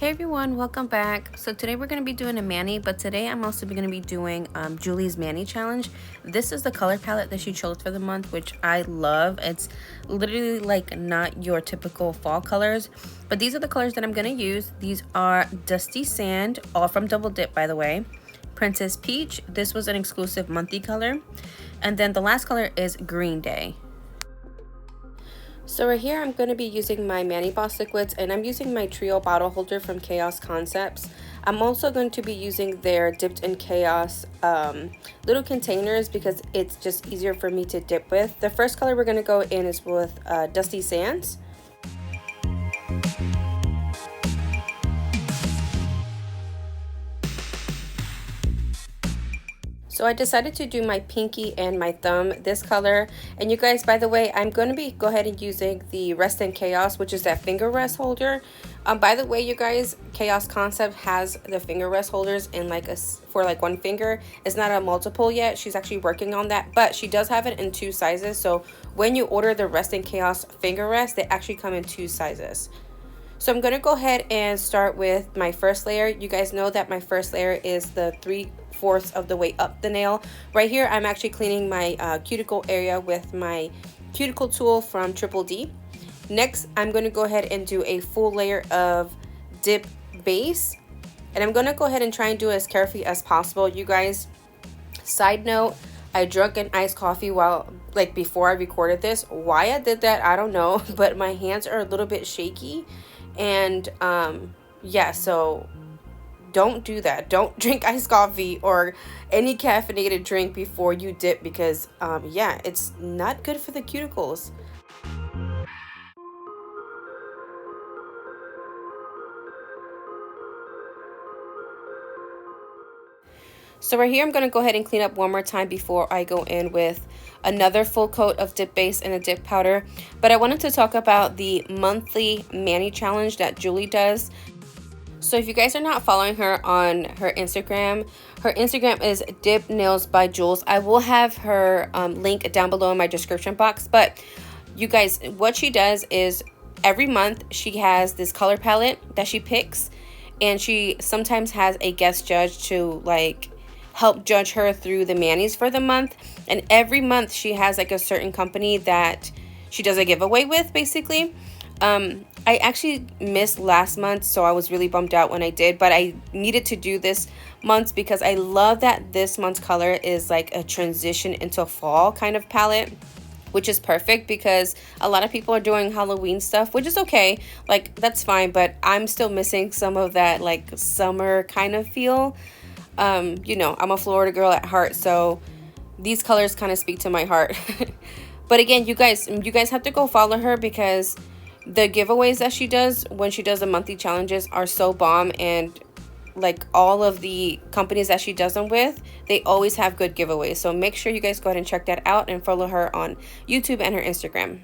Hey everyone, welcome back. So today we're going to be doing a mani, but today I'm also going to be doing Julie's mani challenge. This is the color palette that she chose for the month, which I love. It's literally like not your typical fall colors, but these are the colors that I'm going to use. These are Dusty Sand, all from Double Dip by the way. Princess Peach, this was an exclusive monthly color. And then the last color is Green Day. So right here I'm going to be using my Mani Boss liquids, and I'm using my trio bottle holder from Chaos Concepts. I'm also going to be using their Dipped in Chaos little containers because it's just easier for me to dip with. The first color we're going to go in is with Dusty Sands. So I decided to do my pinky and my thumb this color. And you guys, by the way, I'm going to go ahead and using the Rest in Chaos, which is that finger rest holder. By the way, you guys, Chaos Concept has the finger rest holders in for one finger. It's not a multiple yet. She's actually working on that, but she does have it in 2 sizes. So when you order the Rest in Chaos finger rest, they actually come in 2 sizes. So I'm going to go ahead and start with my first layer. You guys know that my first layer is the 3/4 of the way up the nail. Right here, I'm actually cleaning my cuticle area with my cuticle tool from Triple D. Next, I'm going to go ahead and do a full layer of dip base. And I'm going to go ahead and try and do it as carefully as possible. You guys, side note, I drank an iced coffee before I recorded this. Why I did that, I don't know, but my hands are a little bit shaky. And yeah, so don't do that. Don't drink iced coffee or any caffeinated drink before you dip because yeah, it's not good for the cuticles. So right here, I'm going to go ahead and clean up one more time before I go in with another full coat of dip base and a dip powder. But I wanted to talk about the monthly Mani challenge that Julie does. So if you guys are not following her on her Instagram is Dip Nails by Jules. I will have her link down below in my description box. But you guys, what she does is every month she has this color palette that she picks, and she sometimes has a guest judge to help judge her through the manis for the month. And every month she has a certain company that she does a giveaway with, basically. I actually missed last month, so I was really bummed out when I did, but I needed to do this month because I love that this month's color is like a transition into fall kind of palette, which is perfect because a lot of people are doing Halloween stuff, which is okay, that's fine, but I'm still missing some of that summer kind of feel. You know, I'm a Florida girl at heart, so these colors kind of speak to my heart. But again, you guys have to go follow her because the giveaways that she does when she does the monthly challenges are so bomb, and all of the companies that she does them with, they always have good giveaways. So make sure you guys go ahead and check that out and follow her on YouTube and her Instagram.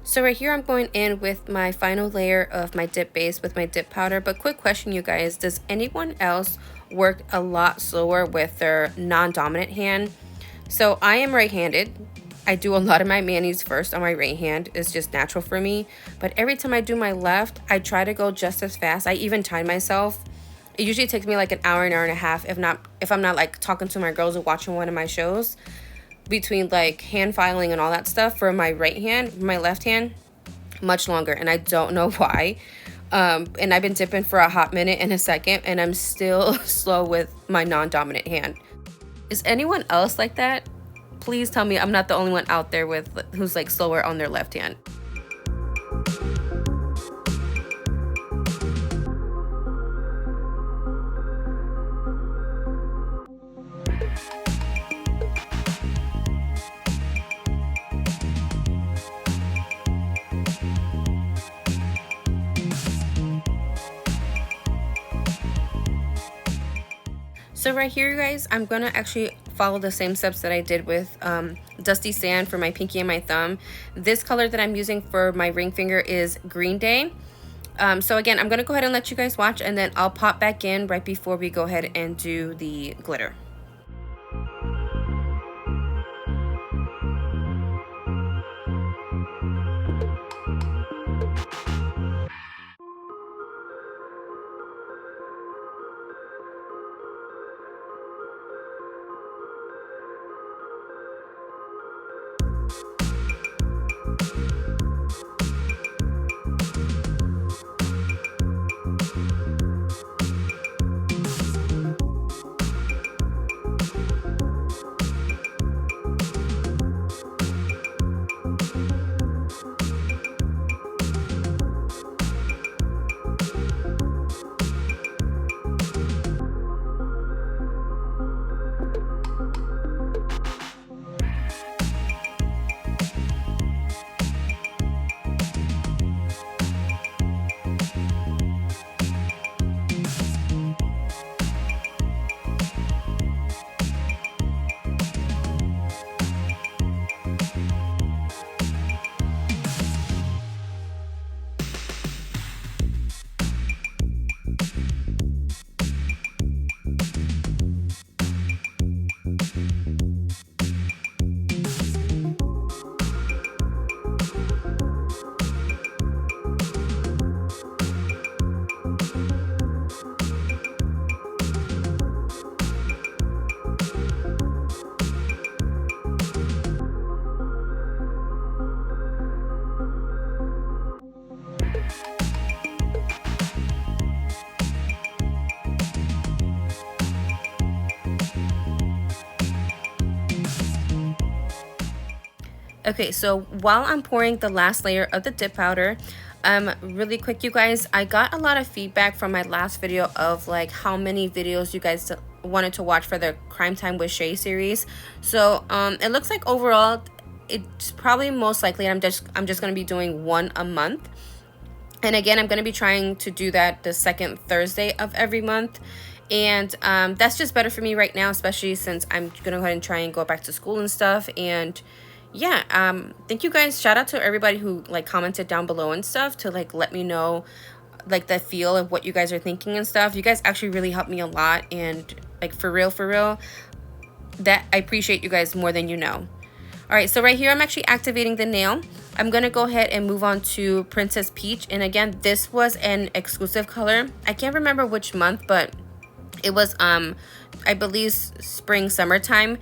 So right here, I'm going in with my final layer of my dip base with my dip powder. But quick question, you guys, does anyone else work a lot slower with their non-dominant hand? So I am right-handed. I do a lot of my manis first on my right hand. It's just natural for me. But every time I do my left, I try to go just as fast. I even time myself. It usually takes me like an hour and a half, if I'm not like talking to my girls or watching one of my shows, between like hand filing and all that stuff. For my right hand, my left hand, much longer, and I don't know why. And I've been dipping for a hot minute and a second, and I'm still slow with my non-dominant hand. Is anyone else like that? Please tell me I'm not the only one out there with who's like slower on their left hand. So right here, you guys, I'm gonna actually follow the same steps that I did with Dusty Sand for my pinky and my thumb. This color that I'm using for my ring finger is Green Day. So again, I'm gonna go ahead and let you guys watch, and then I'll pop back in right before we go ahead and do the glitter. Okay, so while I'm pouring the last layer of the dip powder, really quick, you guys, I got a lot of feedback from my last video of like how many videos you guys wanted to watch for the Crime Time with Shay series. So it looks like overall it's probably most likely I'm just gonna be doing one a month. And again, I'm gonna be trying to do that the second Thursday of every month. And that's just better for me right now, especially since I'm gonna go ahead and try and go back to school and stuff. And yeah, thank you guys. Shout out to everybody who like commented down below and stuff to like let me know like the feel of what you guys are thinking and stuff. You guys actually really helped me a lot, and like for real, that I appreciate you guys more than you know. All right, so right here I'm actually activating the nail. I'm gonna go ahead and move on to Princess Peach, and again, this was an exclusive color. I can't remember which month, but it was I believe spring summertime.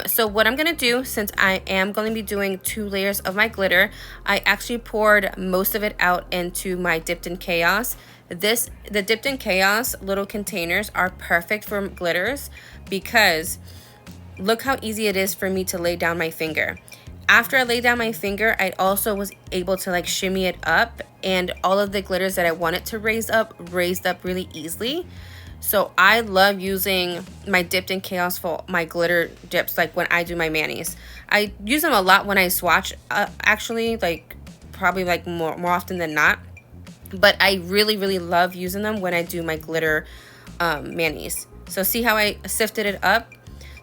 So what I'm gonna do, since I am going to be doing 2 layers of my glitter, I actually poured most of it out into my Dipped in Chaos. The Dipped in Chaos little containers are perfect for glitters because look how easy it is for me to lay down my finger. After I laid down my finger, I also was able to like shimmy it up, and all of the glitters that I wanted to raised up really easily. So I love using my Dipped in Chaos for my glitter dips, like when I do my manis. I use them a lot when I swatch, actually, like probably like more often than not. But I really love using them when I do my glitter manis. So see how I sifted it up?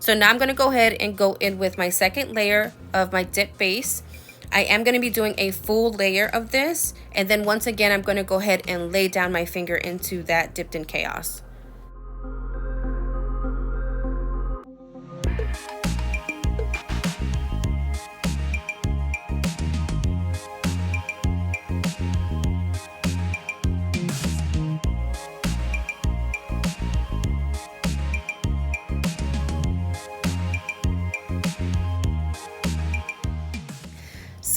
So now I'm going to go ahead and go in with my second layer of my dip base. I am going to be doing a full layer of this. And then once again, I'm going to go ahead and lay down my finger into that Dipped in Chaos.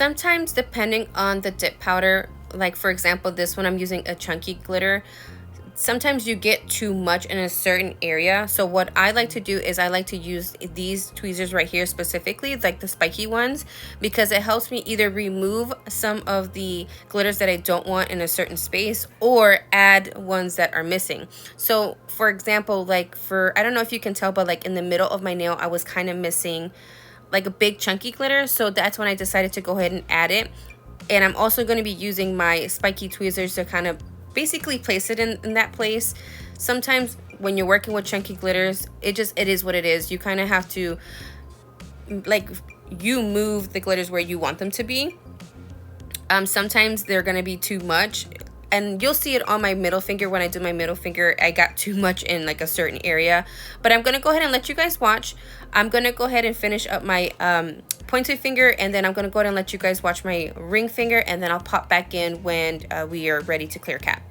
Sometimes depending on the dip powder, like for example this one I'm using a chunky glitter, sometimes you get too much in a certain area. So what I like to do is I like to use these tweezers right here specifically, like the spiky ones, because it helps me either remove some of the glitters that I don't want in a certain space or add ones that are missing. So for example, like I don't know if you can tell, but like in the middle of my nail I was kind of missing like a big chunky glitter, so that's when I decided to go ahead and add it. And I'm also going to be using my spiky tweezers to kind of basically place it in that place. Sometimes when you're working with chunky glitters, it is what it is. You kind of have to, like, you move the glitters where you want them to be. Sometimes they're going to be too much, and you'll see it on my middle finger. When I do my middle finger, I got too much in like a certain area, but I'm going to go ahead and let you guys watch. I'm going to go ahead and finish up my pointer finger, and then I'm going to go ahead and let you guys watch my ring finger, and then I'll pop back in when we are ready to clear cap.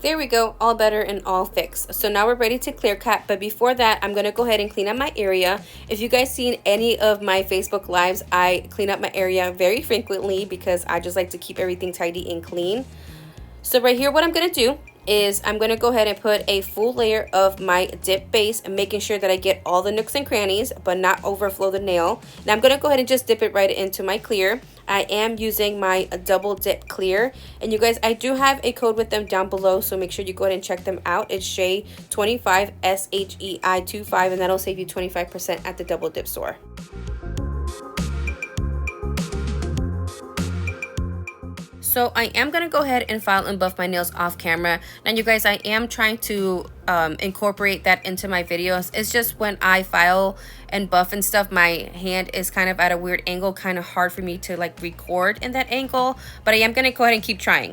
There we go, all better and all fixed. So now we're ready to clear cap, but before that, I'm gonna go ahead and clean up my area. If you guys seen any of my Facebook lives, I clean up my area very frequently because I just like to keep everything tidy and clean. So right here, what I'm gonna do is I'm gonna go ahead and put a full layer of my dip base, and making sure that I get all the nooks and crannies, but not overflow the nail. Now I'm gonna go ahead and just dip it right into my clear. I am using my double dip clear, and you guys, I do have a code with them down below, so make sure you go ahead and check them out. It's Shei25, SHEI25, and that'll save you 25% at the double dip store. So I am going to go ahead and file and buff my nails off camera. Now you guys, I am trying to incorporate that into my videos. It's just when I file and buff and stuff, my hand is kind of at a weird angle, kind of hard for me to like record in that angle, but I am going to go ahead and keep trying.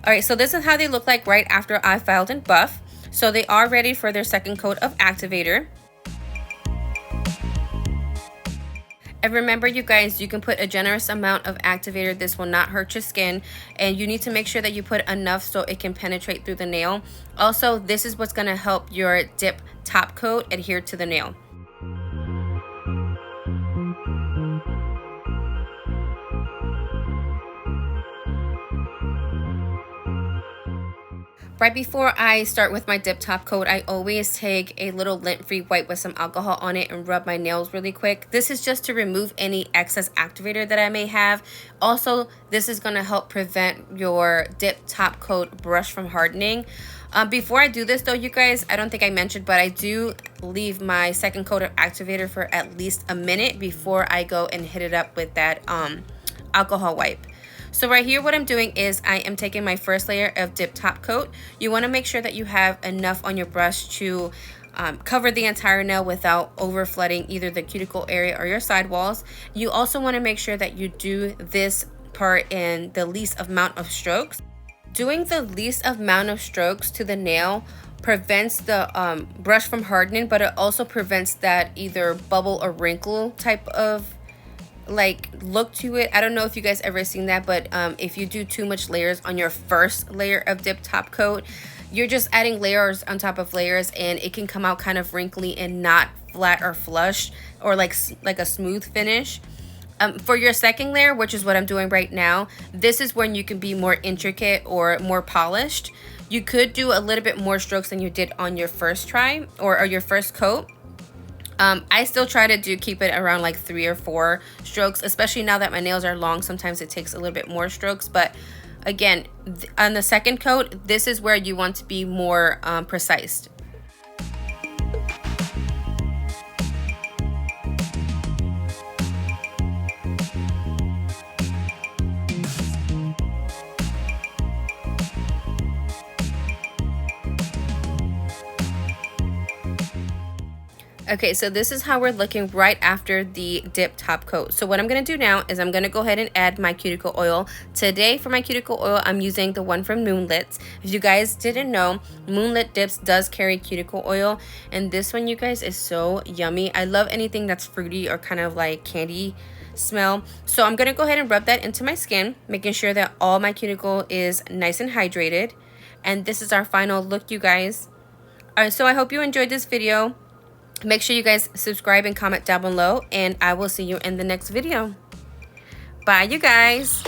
All right, so this is how they look like right after I filed and buff. So they are ready for their second coat of activator. And remember, you guys, you can put a generous amount of activator. This will not hurt your skin, and you need to make sure that you put enough so it can penetrate through the nail. Also, this is what's going to help your dip top coat adhere to the nail. Right before I start with my dip top coat, I always take a little lint-free wipe with some alcohol on it and rub my nails really quick. This is just to remove any excess activator that I may have. Also, this is going to help prevent your dip top coat brush from hardening. Before I do this though, you guys, I don't think I mentioned, but I do leave my second coat of activator for at least a minute before I go and hit it up with that alcohol wipe. So right here, what I'm doing is I am taking my first layer of dip top coat. You want to make sure that you have enough on your brush to cover the entire nail witout over flooding either the cuticle area or your sidewalls. You also want to make sure that you do this part in the least amount of strokes. Doing the least amount of strokes to the nail prevents the brush from hardening, but it also prevents that either bubble or wrinkle type of like look to it. I don't know if you guys ever seen that, but if you do too much layers on your first layer of dip top coat, you're just adding layers on top of layers, and it can come out kind of wrinkly and not flat or flush or like a smooth finish. For your second layer, which is what I'm doing right now, this is when you can be more intricate or more polished. You could do a little bit more strokes than you did on your first try or your first coat. I still try to keep it around like 3 or 4 strokes, especially now that my nails are long. Sometimes it takes a little bit more strokes, but again, on the second coat, this is where you want to be more precise. Okay, so this is how we're looking right after the dip top coat. So what I'm going to do now is I'm going to go ahead and add my cuticle oil. Today for my cuticle oil, I'm using the one from Moonlit. If you guys didn't know, Moonlit Dips does carry cuticle oil, and this one, you guys, is so yummy. I love anything that's fruity or kind of like candy smell. So I'm going to go ahead and rub that into my skin, making sure that all my cuticle is nice and hydrated. And this is our final look, you guys. All right, so I hope you enjoyed this video. Make sure you guys subscribe and comment down below, and I will see you in the next video. Bye, you guys.